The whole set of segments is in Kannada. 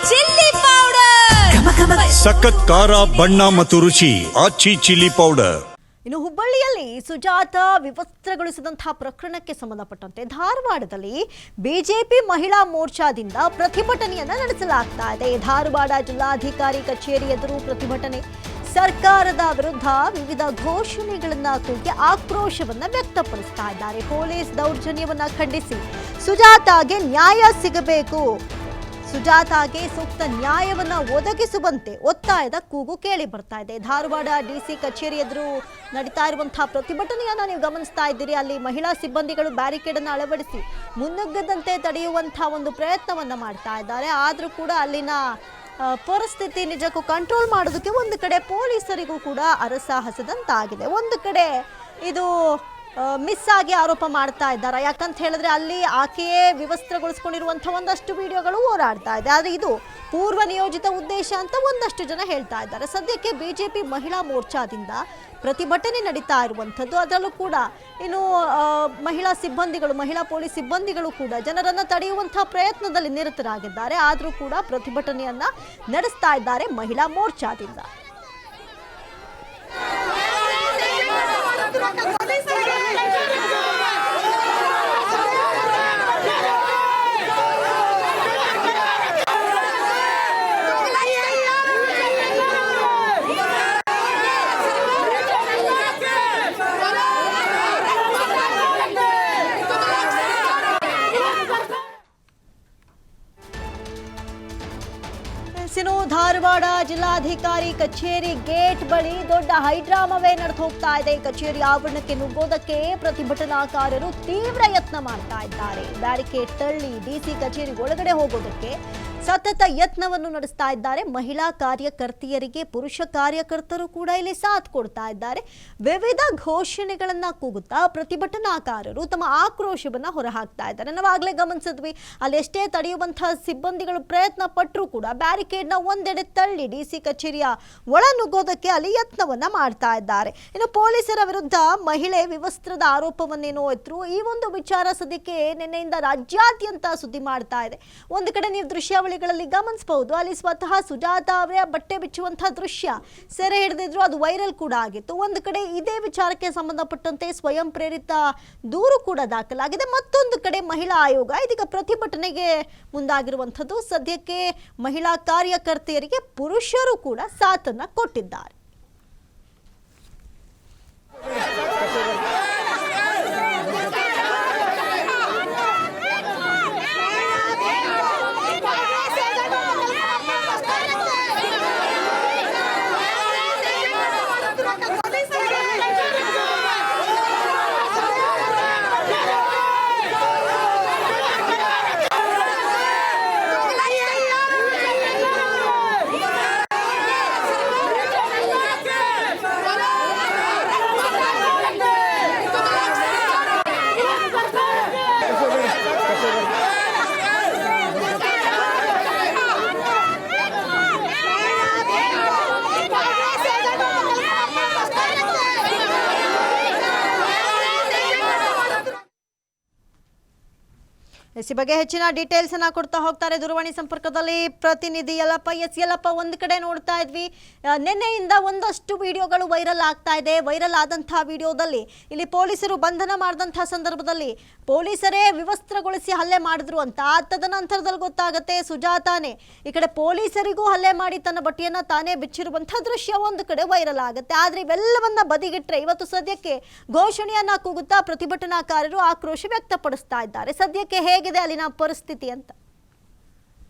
ಚಿಲ್ಲಿ ಪೌಡರ್, ಸಖತ್ ಖಾರ ಬಣ್ಣ ಮತ್ತು ರುಚಿ ಆಚಿ ಚಿಲ್ಲಿ ಪೌಡರ್. ಇನ್ನು ಹುಬ್ಬಳ್ಳಿಯಲ್ಲಿ ಸುಜಾತ ವಿವಸ್ತ್ರಗೊಳಿಸಿದಂತಹ ಪ್ರಕರಣಕ್ಕೆ ಸಂಬಂಧಪಟ್ಟಂತೆ ಧಾರವಾಡದಲ್ಲಿ ಬಿಜೆಪಿ ಮಹಿಳಾ ಮೋರ್ಚಾದಿಂದ ಪ್ರತಿಭಟನೆಯನ್ನ ನಡೆಸಲಾಗ್ತಾ ಇದೆ. ಧಾರವಾಡ ಜಿಲ್ಲಾಧಿಕಾರಿ ಕಚೇರಿ ಎದುರು ಪ್ರತಿಭಟನೆ. ಸರ್ಕಾರದ ವಿರುದ್ಧ ವಿವಿಧ ಘೋಷಣೆಗಳನ್ನ ಕೂಗಿ ಆಕ್ರೋಶವನ್ನ ವ್ಯಕ್ತಪಡಿಸ್ತಾ ಇದ್ದಾರೆ. ಪೊಲೀಸ್ ದೌರ್ಜನ್ಯವನ್ನ ಖಂಡಿಸಿ ಸುಜಾತಾಗೆ ನ್ಯಾಯ ಸಿಗಬೇಕು, ಸುಜಾತಾಗೆ ಸೂಕ್ತ ನ್ಯಾಯವನ್ನ ಒದಗಿಸುವಂತೆ ಒತ್ತಾಯದ ಕೂಗು ಕೇಳಿ ಬರ್ತಾ ಇದೆ. ಧಾರವಾಡ ಡಿಸಿ ಕಚೇರಿ ಎದುರು ನಡೀತಾ ಇರುವಂತಹ ಪ್ರತಿಭಟನೆಯನ್ನ ನೀವು ಗಮನಿಸ್ತಾ ಇದ್ದೀರಿ. ಅಲ್ಲಿ ಮಹಿಳಾ ಸಿಬ್ಬಂದಿಗಳು ಬ್ಯಾರಿಕೇಡ್ ಅನ್ನು ಅಳವಡಿಸಿ ಮುನ್ನುಗ್ಗದಂತೆ ತಡೆಯುವಂತಹ ಒಂದು ಪ್ರಯತ್ನವನ್ನ ಮಾಡ್ತಾ ಇದ್ದಾರೆ. ಆದ್ರೂ ಕೂಡ ಅಲ್ಲಿನ ಪರಿಸ್ಥಿತಿ ನಿಜಕ್ಕೂ ಕಂಟ್ರೋಲ್ ಮಾಡೋದಕ್ಕೆ ಒಂದು ಕಡೆ ಪೊಲೀಸರಿಗೂ ಕೂಡ ಅರಸಾಹಸದಂತಾಗಿದೆ. ಒಂದು ಕಡೆ ಇದು ಮಿಸ್ ಆಗಿ ಆರೋಪ ಮಾಡ್ತಾ ಇದ್ದಾರೆ. ಯಾಕಂತ ಹೇಳಿದ್ರೆ ಅಲ್ಲಿ ಆಕೆಯೇ ವಿವಸ್ತ್ರಗೊಳಿಸ್ಕೊಂಡಿರುವಂತಹ ಒಂದಷ್ಟು ವಿಡಿಯೋಗಳು ಓಡಾಡ್ತಾ ಇದೆ. ಆದರೆ ಇದು ಪೂರ್ವ ನಿಯೋಜಿತ ಉದ್ದೇಶ ಅಂತ ಒಂದಷ್ಟು ಜನ ಹೇಳ್ತಾ ಇದ್ದಾರೆ. ಸದ್ಯಕ್ಕೆ ಬಿಜೆಪಿ ಮಹಿಳಾ ಮೋರ್ಚಾದಿಂದ ಪ್ರತಿಭಟನೆ ನಡೀತಾ ಇರುವಂಥದ್ದು. ಅದರಲ್ಲೂ ಕೂಡ ಇನ್ನು ಮಹಿಳಾ ಪೊಲೀಸ್ ಸಿಬ್ಬಂದಿಗಳು ಕೂಡ ಜನರನ್ನ ತಡೆಯುವಂತಹ ಪ್ರಯತ್ನದಲ್ಲಿ ನಿರತರಾಗಿದ್ದಾರೆ. ಆದರೂ ಕೂಡ ಪ್ರತಿಭಟನೆಯನ್ನ ನಡೆಸ್ತಾ ಇದ್ದಾರೆ ಮಹಿಳಾ ಮೋರ್ಚಾದಿಂದ. ಧಾರವಾಡ ಜಿಲ್ಲಾಧಿಕಾರಿ ಕಚೇರಿ ಗೇಟ್ ಬಳಿ ದೊಡ್ಡ ಹೈಡ್ರಾಮವೇ ನಡೆದು ಹೋಗ್ತಾ ಇದೆ. ಕಚೇರಿ ಆವರಣಕ್ಕೆ ನುಗ್ಗೋದಕ್ಕೆ ಪ್ರತಿಭಟನಾಕಾರರು ತೀವ್ರ ಯತ್ನ ಮಾಡ್ತಾ ಇದ್ದಾರೆ. ಬ್ಯಾರಿಕೇಡ್ ತಳ್ಳಿ ಡಿಸಿ ಕಚೇರಿ ಒಳಗಡೆ ಹೋಗೋದಕ್ಕೆ ಸತತ ಯತ್ನವನ್ನು ನಡೆಸ್ತಾ ಇದ್ದಾರೆ. ಮಹಿಳಾ ಕಾರ್ಯಕರ್ತೆಯರಿಗೆ ಪುರುಷ ಕಾರ್ಯಕರ್ತರು ಕೂಡ ಇಲ್ಲಿ ಸಾಥ್ ಕೊಡ್ತಾ ಇದ್ದಾರೆ. ವಿವಿಧ ಘೋಷಣೆಗಳನ್ನ ಕೂಗುತ್ತಾ ಪ್ರತಿಭಟನಾಕಾರರು ತಮ್ಮ ಆಕ್ರೋಶವನ್ನ ಹೊರಹಾಕ್ತಾ ಇದ್ದಾರೆ. ನಾವಾಗಲೇ ಗಮನಿಸಿದ್ವಿ, ಅಲ್ಲಿ ಎಷ್ಟೇ ತಡೆಯುವಂತಹ ಸಿಬ್ಬಂದಿಗಳು ಪ್ರಯತ್ನ ಪಟ್ಟರೂ ಕೂಡ ಬ್ಯಾರಿಕೇಡ್ನ ಒಂದೆಡೆ ತಳ್ಳಿ ಡಿಸಿ ಕಚೇರಿಯ ಒಳ ನುಗ್ಗೋದಕ್ಕೆ ಅಲ್ಲಿ ಯತ್ನವನ್ನ ಮಾಡ್ತಾ ಇದ್ದಾರೆ. ಇನ್ನು ಪೊಲೀಸರ ವಿರುದ್ಧ ಮಹಿಳೆ ವಿವಸ್ತ್ರದ ಆರೋಪವನ್ನೇನೋ ಎತ್ತರು. ಈ ಒಂದು ವಿಚಾರ ಸದ್ಯಕ್ಕೆ ನಿನ್ನೆಯಿಂದ ರಾಜ್ಯಾದ್ಯಂತ ಸುದ್ದಿ ಮಾಡ್ತಾ ಇದೆ. ಒಂದು ಕಡೆ ನೀವು ದೃಶ್ಯಾವಳಿಗಳಲ್ಲಿ ಗಮನಿಸಬಹುದು, ಅಲ್ಲಿ ಸ್ವತಃ ಸುಜಾತ ಅವರೇ ಬಟ್ಟೆ ಬಿಚ್ಚುವಂತಹ ದೃಶ್ಯ ಸೆರೆ ಹಿಡಿದಿದ್ರು, ಅದು ವೈರಲ್ ಕೂಡ ಆಗಿತ್ತು. ಒಂದು ಕಡೆ ಇದೇ ವಿಚಾರಕ್ಕೆ ಸಂಬಂಧಪಟ್ಟಂತೆ ಸ್ವಯಂ ಪ್ರೇರಿತ ದೂರು ಕೂಡ ದಾಖಲಾಗಿದೆ. ಮತ್ತೊಂದು ಕಡೆ ಮಹಿಳಾ ಆಯೋಗ ಇದೀಗ ಪ್ರತಿಭಟನೆಗೆ ಮುಂದಾಗಿರುವಂಥದ್ದು. ಸದ್ಯಕ್ಕೆ ಮಹಿಳಾ ಕಾರ್ಯಕರ್ತೆಯರಿಗೆ ಪುರುಷರು ಕೂಡ ಸಾಥನ್ನ ಕೊಟ್ಟಿದ್ದಾರೆ. ಈ ಬಗ್ಗೆ ಹೆಚ್ಚಿನ ಡೀಟೇಲ್ಸ್ ಅನ್ನ ಕೊಡ್ತಾ ಹೋಗ್ತಾರೆ ದೂರವಾಣಿ ಸಂಪರ್ಕದಲ್ಲಿ ಪ್ರತಿನಿಧಿ ಯಲ್ಲಪ್ಪ. ಯಲ್ಲಪ್ಪ, ಒಂದು ಕಡೆ ನೋಡ್ತಾ ಇದ್ವಿ, ನಿನ್ನೆಯಿಂದ ಒಂದಷ್ಟು ವಿಡಿಯೋಗಳು ವೈರಲ್ ಆಗ್ತಾ ಇದೆ. ವೈರಲ್ ಆದಂತಹ ವಿಡಿಯೋದಲ್ಲಿ ಇಲ್ಲಿ ಪೊಲೀಸರು ಬಂಧನ ಮಾಡಿದಂತಹ ಸಂದರ್ಭದಲ್ಲಿ ಪೊಲೀಸರೇ ವಿವಸ್ತ್ರಗೊಳಿಸಿ ಹಲ್ಲೆ ಮಾಡಿದ್ರು ಅಂತ. ತದನಂತರದಲ್ಲಿ ಗೊತ್ತಾಗುತ್ತೆ ಸುಜಾತಾನೆ ಈ ಕಡೆ ಪೊಲೀಸರಿಗೂ ಹಲ್ಲೆ ಮಾಡಿ ತನ್ನ ಬಟ್ಟೆಯನ್ನ ತಾನೇ ಬಿಚ್ಚಿರುವಂತಹ ದೃಶ್ಯ ಒಂದು ಕಡೆ ವೈರಲ್ ಆಗುತ್ತೆ. ಆದ್ರೆ ಇವೆಲ್ಲವನ್ನ ಬದಿಗಿಟ್ರೆ ಇವತ್ತು ಸದ್ಯಕ್ಕೆ ಘೋಷಣೆಯನ್ನ ಕೂಗುತ್ತಾ ಪ್ರತಿಭಟನಾಕಾರರು ಆಕ್ರೋಶ ವ್ಯಕ್ತಪಡಿಸ್ತಾ ಇದ್ದಾರೆ. ಸದ್ಯಕ್ಕೆ ಹೇಗಿದೆ ಅಲ್ಲಿನ ಪರಿಸ್ಥಿತಿ ಅಂತ?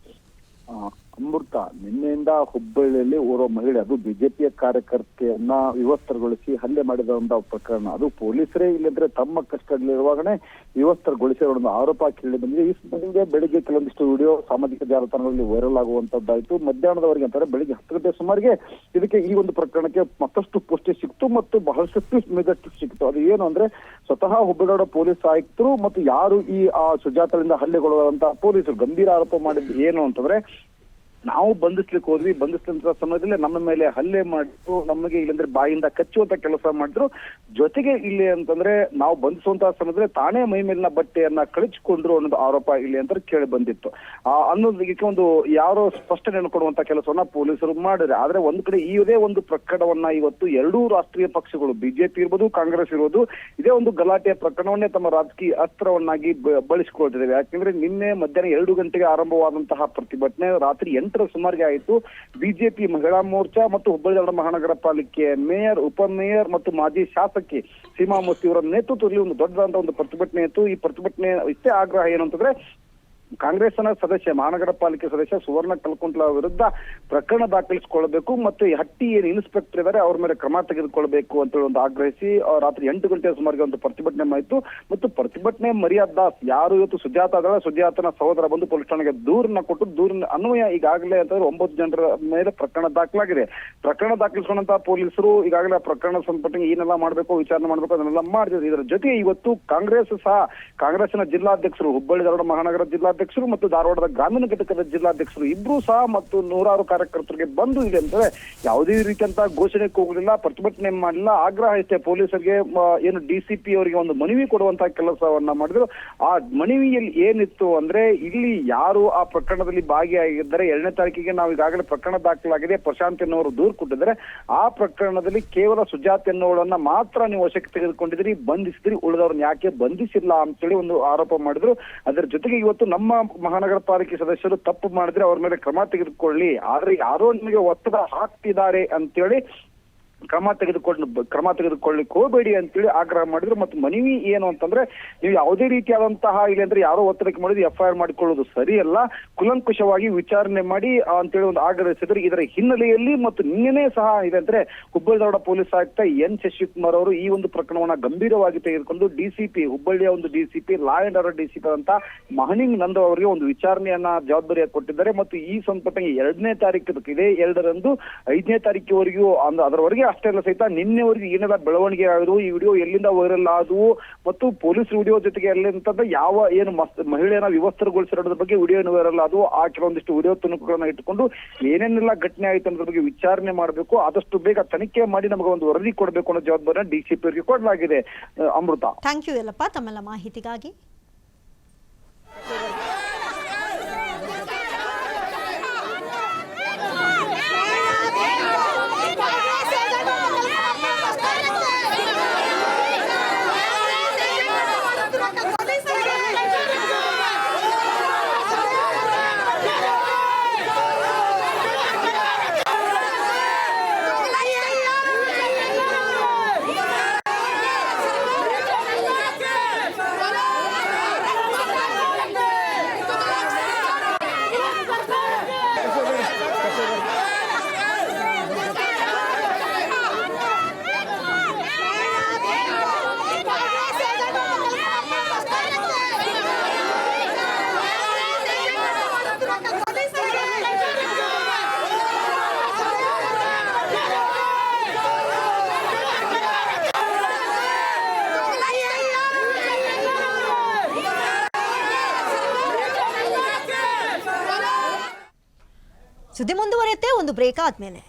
ಅಮೃತ, ನಿನ್ನೆಯಿಂದ ಹುಬ್ಬಳ್ಳಿಯಲ್ಲಿ ಓರ್ವ ಮಹಿಳೆ, ಅದು ಬಿಜೆಪಿಯ ಕಾರ್ಯಕರ್ತೆಯನ್ನ ವಿವಸ್ತ್ರಗೊಳಿಸಿ ಹಲ್ಲೆ ಮಾಡಿದ ಒಂದು ಪ್ರಕರಣ, ಅದು ಪೊಲೀಸರೇ ಇಲ್ಲಂದ್ರೆ ತಮ್ಮ ಕಸ್ಟಡಿಯಲ್ಲಿರುವಾಗನೇ ವಿವಸ್ತ್ರಗೊಳಿಸಿರೋ ಒಂದು ಆರೋಪ ಕೇಳಿ ಬಂದಿದೆ. ಈ ಸಂಬಂಧ ಬೆಳಿಗ್ಗೆ ಕೆಲವೊಂದಿಷ್ಟು ವಿಡಿಯೋ ಸಾಮಾಜಿಕ ಜಾಲತಾಣಗಳಲ್ಲಿ ವೈರಲ್ ಆಗುವಂತದ್ದಾಯ್ತು. ಮಧ್ಯಾಹ್ನದವರೆಗೆ ಅಂತಾರೆ ಬೆಳಿಗ್ಗೆ 10 ಗಂಟೆ ಸುಮಾರಿಗೆ ಇದಕ್ಕೆ ಈ ಒಂದು ಪ್ರಕರಣಕ್ಕೆ ಮತ್ತಷ್ಟು ಪುಷ್ಟಿ ಸಿಕ್ತು ಮತ್ತು ಬಹಳಷ್ಟು ಮೆಜೆಸ್ಟಿಕ್ ಸಿಕ್ತು. ಅದು ಏನು ಅಂದ್ರೆ ಸ್ವತಃ ಹುಬ್ಬಳ್ಳಿ ಪೊಲೀಸ್ ಆಯುಕ್ತರು ಮತ್ತು ಯಾರು ಈ ಸುಜಾತರಿಂದ ಹಲ್ಲೆಗೊಳ್ಳುವಂತಹ ಪೊಲೀಸರು ಗಂಭೀರ ಆರೋಪ ಮಾಡಿದ್ದು ಏನು ಅಂತಂದ್ರೆ ನಾವು ಬಂಧಿಸ್ಲಿಕ್ಕೆ ಹೋದ್ವಿ, ಬಂಧಿಸಿದಂತ ಸಮಯದಲ್ಲಿ ನಮ್ಮ ಮೇಲೆ ಹಲ್ಲೆ ಮಾಡಿದ್ರು, ನಮಗೆ ಇಲ್ಲಂದ್ರೆ ಬಾಯಿಂದ ಕಚ್ಚುವಂತ ಕೆಲಸ ಮಾಡಿದ್ರು. ಜೊತೆಗೆ ಇಲ್ಲಿ ಅಂತಂದ್ರೆ ನಾವು ಬಂಧಿಸುವಂತಹ ಸಮಯದಲ್ಲಿ ತಾನೇ ಮೈ ಮೇಲಿನ ಬಟ್ಟೆಯನ್ನ ಕಳಿಸಿಕೊಂಡ್ರು ಅನ್ನೋದು ಆರೋಪ ಇಲ್ಲಿ ಅಂತ ಕೇಳಿ ಬಂದಿತ್ತು. ಅನ್ನೋದಕ್ಕೆ ಒಂದು ಯಾರೋ ಸ್ಪಷ್ಟನೆಯನ್ನು ಕೊಡುವಂತ ಕೆಲಸವನ್ನ ಪೊಲೀಸರು ಮಾಡಿದ್ರೆ. ಆದ್ರೆ ಒಂದ್ ಕಡೆ ಇದೇ ಒಂದು ಪ್ರಕರಣವನ್ನ ಇವತ್ತು ಎರಡೂ ರಾಷ್ಟ್ರೀಯ ಪಕ್ಷಗಳು, ಬಿಜೆಪಿ ಇರ್ಬೋದು, ಕಾಂಗ್ರೆಸ್ ಇರ್ಬೋದು, ಇದೇ ಒಂದು ಗಲಾಟೆಯ ಪ್ರಕರಣವನ್ನೇ ತಮ್ಮ ರಾಜಕೀಯ ಅಸ್ತ್ರವನ್ನಾಗಿ ಬಳಸಿಕೊಳ್ತಿದ್ದೇವೆ. ಯಾಕೆಂದ್ರೆ ನಿನ್ನೆ ಮಧ್ಯಾಹ್ನ 2 ಗಂಟೆಗೆ ಆರಂಭವಾದಂತಹ ಪ್ರತಿಭಟನೆ ರಾತ್ರಿ 8ರ ಸುಮಾರಿಗೆ ಆಯಿತು. ಬಿಜೆಪಿ ಮಹಿಳಾ ಮೋರ್ಚಾ ಮತ್ತು ಹುಬ್ಬಳ್ಳಿ ಧಾರವಾಡ ಮಹಾನಗರ ಪಾಲಿಕೆ ಮೇಯರ್, ಉಪಮೇಯರ್ ಮತ್ತು ಮಾಜಿ ಶಾಸಕಿ ಸೀಮಾ ಮೂರ್ತಿ ಅವರ ನೇತೃತ್ವದಲ್ಲಿ ಒಂದು ದೊಡ್ಡದಾದಂತಹ ಒಂದು ಪ್ರತಿಭಟನೆ ಇತ್ತು. ಈ ಪ್ರತಿಭಟನೆ ಇಷ್ಟೇ ಆಗ್ರಹ ಏನು ಅಂತಂದ್ರೆ, ಕಾಂಗ್ರೆಸ್ನ ಸದಸ್ಯ, ಮಹಾನಗರ ಪಾಲಿಕೆ ಸದಸ್ಯ ಸುವರ್ಣ ಕಲ್ಕುಂಟ್ಲ ವಿರುದ್ಧ ಪ್ರಕರಣ ದಾಖಲಿಸಿಕೊಳ್ಳಬೇಕು ಮತ್ತು ಹಟ್ಟಿ ಏನು ಇನ್ಸ್ಪೆಕ್ಟರ್ ಇದ್ದಾರೆ ಅವ್ರ ಮೇಲೆ ಕ್ರಮ ತೆಗೆದುಕೊಳ್ಬೇಕು ಅಂತ ಹೇಳಿ ಒಂದು ಆಗ್ರಹಿಸಿ ರಾತ್ರಿ 8 ಗಂಟೆಯ ಸುಮಾರಿಗೆ ಒಂದು ಪ್ರತಿಭಟನೆ ಮಾಡಿತ್ತು. ಮತ್ತು ಪ್ರತಿಭಟನೆ ಮರ್ಯಾದ ದಾಸ್ ಯಾರು ಇವತ್ತು ಸುಜಾತ ಅದಳ, ಸುಜಾತನ ಸಹೋದರ ಬಂದು ಪೊಲೀಸ್ ಠಾಣೆಗೆ ದೂರನ್ನ ಕೊಟ್ಟು, ದೂರಿನ ಅನ್ವಯ ಈಗಾಗಲೇ ಅಂತಂದ್ರೆ 9 ಜನರ ಮೇಲೆ ಪ್ರಕರಣ ದಾಖಲಾಗಿದೆ. ಪ್ರಕರಣ ದಾಖಲಿಸಿಕೊಂಡಂತಹ ಪೊಲೀಸರು ಈಗಾಗಲೇ ಆ ಪ್ರಕರಣ ಸಂಪರ್ಕ ಏನೆಲ್ಲ ಮಾಡಬೇಕು, ವಿಚಾರಣೆ ಮಾಡಬೇಕು ಅದನ್ನೆಲ್ಲ ಮಾಡಿದ್ರು. ಇದರ ಜೊತೆಗೆ ಇವತ್ತು ಕಾಂಗ್ರೆಸ್ ಸಹ, ಕಾಂಗ್ರೆಸ್ನ ಜಿಲ್ಲಾಧ್ಯಕ್ಷರು, ಹುಬ್ಬಳ್ಳಿ ಧಾರವಾಡ ಮಹಾನಗರ ಜಿಲ್ಲಾಧ್ಯಕ್ಷರು ಮತ್ತು ಧಾರವಾಡದ ಗ್ರಾಮೀಣ ಘಟಕದ ಜಿಲ್ಲಾಧ್ಯಕ್ಷರು ಇಬ್ರು ಸಹ ಮತ್ತು 100 ಕಾರ್ಯಕರ್ತರಿಗೆ ಬಂದು ಇದೆ ಅಂದ್ರೆ ಯಾವುದೇ ರೀತಿಯಂತ ಘೋಷಣೆ ಹೋಗಲಿಲ್ಲ, ಪ್ರತಿಭಟನೆ ಮಾಡಲಿಲ್ಲ. ಆಗ್ರಹ ಇಷ್ಟೇ, ಪೊಲೀಸರಿಗೆ ಏನು ಡಿಸಿಪಿ ಅವರಿಗೆ ಒಂದು ಮನವಿ ಕೊಡುವಂತಹ ಕೆಲಸವನ್ನ ಮಾಡಿದ್ರು. ಆ ಮನವಿಯಲ್ಲಿ ಏನಿತ್ತು ಅಂದ್ರೆ, ಇಲ್ಲಿ ಯಾರು ಆ ಪ್ರಕರಣದಲ್ಲಿ ಭಾಗಿಯಾಗಿದ್ದಾರೆ 2ನೇ ತಾರೀಕಿಗೆ ನಾವು ಈಗಾಗಲೇ ಪ್ರಕರಣ ದಾಖಲಾಗಿದೆ, ಪ್ರಶಾಂತ್ ಎನ್ನುವರು ದೂರು ಕೊಟ್ಟಿದ್ದಾರೆ. ಆ ಪ್ರಕರಣದಲ್ಲಿ ಕೇವಲ ಸುಜಾತ್ ಎನ್ನುವಳನ್ನ ಮಾತ್ರ ನೀವು ವಶಕ್ಕೆ ತೆಗೆದುಕೊಂಡಿದ್ರಿ, ಬಂಧಿಸಿದ್ರಿ, ಉಳಿದವ್ರನ್ನ ಯಾಕೆ ಬಂಧಿಸಿಲ್ಲ ಅಂತೇಳಿ ಒಂದು ಆರೋಪ ಮಾಡಿದ್ರು. ಅದರ ಜೊತೆಗೆ ಇವತ್ತು ನಮ್ಮ ಮಹಾನಗರ ಪಾಲಿಕೆ ಸದಸ್ಯರು ತಪ್ಪು ಮಾಡಿದ್ರೆ ಅವ್ರ ಮೇಲೆ ಕ್ರಮ ತೆಗೆದುಕೊಳ್ಳಿ, ಆದ್ರೆ ಯಾರೋ ನಿಮಗೆ ಒತ್ತಡ ಹಾಕ್ತಿದ್ದಾರೆ ಅಂತೇಳಿ ಕ್ರಮ ತೆಗೆದುಕೊಳ್ಳಿಕ್ಕೆ ಹೋಗಬೇಡಿ ಅಂತೇಳಿ ಆಗ್ರಹ ಮಾಡಿದ್ರು. ಮತ್ತು ಮನವಿ ಏನು ಅಂತಂದ್ರೆ, ನೀವು ಯಾವುದೇ ರೀತಿಯಾದಂತಹ ಇಲ್ಲಿ ಅಂದ್ರೆ ಯಾರೋ ಒತ್ತಡಕ್ಕೆ ಮಾಡಿದ್ರು FIR ಮಾಡಿಕೊಳ್ಳೋದು ಸರಿಯಲ್ಲ, ಕುಲಂಕುಷವಾಗಿ ವಿಚಾರಣೆ ಮಾಡಿ ಅಂತೇಳಿ ಒಂದು ಆಗ್ರಹಿಸಿದ್ರು. ಇದರ ಹಿನ್ನೆಲೆಯಲ್ಲಿ ಮತ್ತು ನಿನ್ನೆನೇ ಸಹ ಇದೆ ಅಂದ್ರೆ ಹುಬ್ಬಳ್ಳಿ ಧಾರವಾಡ ಪೊಲೀಸ್ ಆಯುಕ್ತ ಎನ್ ಶಶಿಕುಮಾರ್ ಅವರು ಈ ಒಂದು ಪ್ರಕರಣವನ್ನ ಗಂಭೀರವಾಗಿ ತೆಗೆದುಕೊಂಡು ಡಿಸಿಪಿ, ಹುಬ್ಬಳ್ಳಿಯ ಒಂದು DCP, law and order DCP ಅಂತ ಮಹನಿಂಗ್ ನಂದು ಅವರಿಗೆ ಒಂದು ವಿಚಾರಣೆಯನ್ನ ಜವಾಬ್ದಾರಿಯಾಗಿ ಕೊಟ್ಟಿದ್ದಾರೆ. ಮತ್ತು ಈ ಸಂಪರ್ಕ 2ನೇ ತಾರೀಕು, ಇದೇ 2ರಂದು 5ನೇ ತಾರೀಕಿವರೆಗೂ ಅದರವರೆಗೆ ಅಷ್ಟೇ ಅಲ್ಲ ಸಹಿತ ನಿನ್ನೆವರೆಗೆ ಏನೆಲ್ಲ ಬೆಳವಣಿಗೆ ಆದವು, ಈ ವಿಡಿಯೋ ಎಲ್ಲಿಂದ ವೈರಲ್ ಆದವು ಮತ್ತು ಪೊಲೀಸ್ ವಿಡಿಯೋ ಜೊತೆಗೆ ಎಲ್ಲಿಂತಂದ್ರೆ ಯಾವ ಏನು ಮಹಿಳೆಯನ್ನ ವಿವಸ್ತ್ರಗೊಳಿಸಿರೋದ್ರ ಬಗ್ಗೆ ವಿಡಿಯೋ ವೈರಲ್ ಆದವು, ಆ ಕೆಲವೊಂದಿಷ್ಟು ವಿಡಿಯೋ ತುಣುಕುಗಳನ್ನ ಇಟ್ಟುಕೊಂಡು ಏನೇನೆಲ್ಲ ಘಟನೆ ಆಯ್ತು ಅನ್ನೋದ್ರ ಬಗ್ಗೆ ವಿಚಾರಣೆ ಮಾಡಬೇಕು, ಆದಷ್ಟು ಬೇಗ ತನಿಖೆ ಮಾಡಿ ನಮಗೆ ಒಂದು ವರದಿ ಕೊಡಬೇಕು ಅನ್ನೋ ಜವಾಬ್ದಾರಿನ ಡಿಸಿಪಿ ಅವರಿಗೆ ಕೊಡಲಾಗಿದೆ. ಅಮೃತ, ಥ್ಯಾಂಕ್ ಯು ಯಲ್ಲಪ್ಪ ತಮ್ಮೆಲ್ಲ ಮಾಹಿತಿಗಾಗಿ. ಸುದ್ದಿ ಮುಂದುವರಿಯುತ್ತೆ ಒಂದು ಬ್ರೇಕ್ ಆದ್ಮೇಲೆ.